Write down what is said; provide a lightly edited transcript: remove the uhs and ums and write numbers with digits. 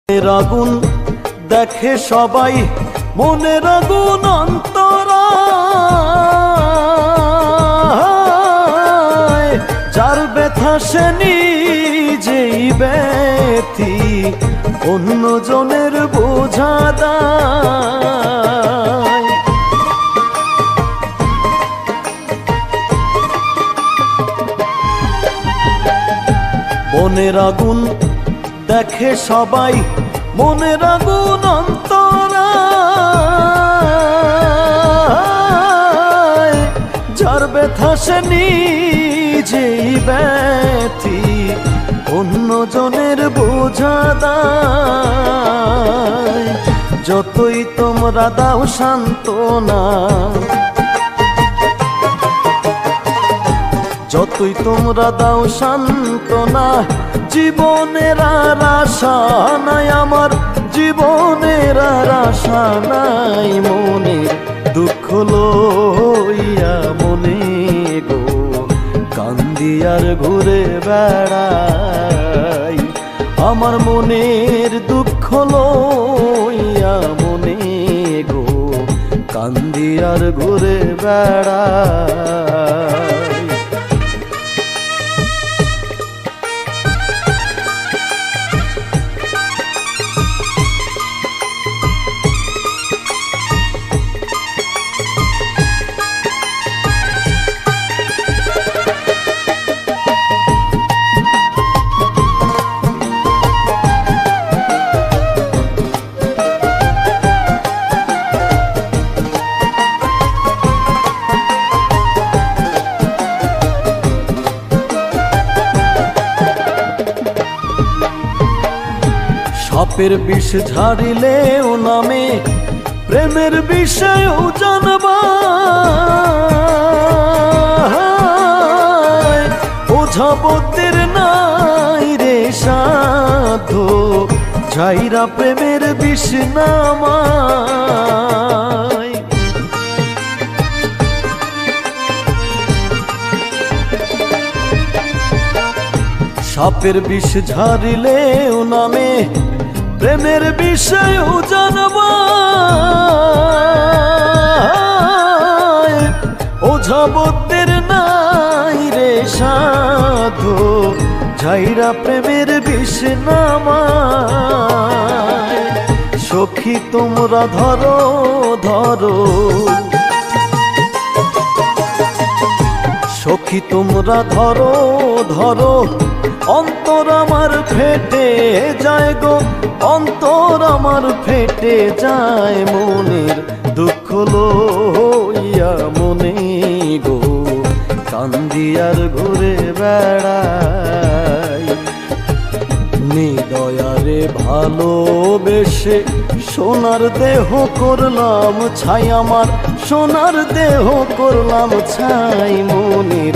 মনের আগুন দেখে সবাই, মনের আগুন অন্তরায়, যার ব্যথা সে নিজেই ব্যথী, অন্যজনের বোঝা দায়। মনের আগুন দেখে সবাই, মনের আগুন অন্তরায়, যার ব্যথা সে নিজেই ব্যথী, অন্যজনের বোঝা দায়। যতই তোমরা দাও সান্ত্বনা, যতই তোমরা দাও সান্ত্বনা, জীবনের আর আশা নাই আমার, জীবনের আর আশা নাই। মনের দুঃখ লইয়া মনে গো কান্দি আর ঘুরে বেড়াই, আমার মনের দুঃখ লইয়া মনে গো কান্দি আর ঘুরে বেড়াই। সাপের বিষ ঝাড়িলেও নামে, প্রেমের বিষয়েও জানবা, ওঝাবতের নাই রে সাধ্য, ঝাইরা প্রেমের বিষ নামায়। সাপের বিষ ঝাড়িলেও নামে, প্রেমের বিষয়েও জানবা, ওঝাবতের নাই রে সাধু, ঝাইরা প্রেমের বিষ নামায়। সখী তোমরা ধরো ধরো, সখী তোমরা ধরো ধরো, অন্তর আমার ফেটে যায় গো, অন্তর আমার ফেটে যায়। মনের দুঃখ লইয়া মনে গো কান্দি আর ঘুরে বেড়াই। নিদয়ারে ভালোবেসে সোনার দেহ করলাম ছাই, আমার সোনার দেহ করলাম ছাই। মনের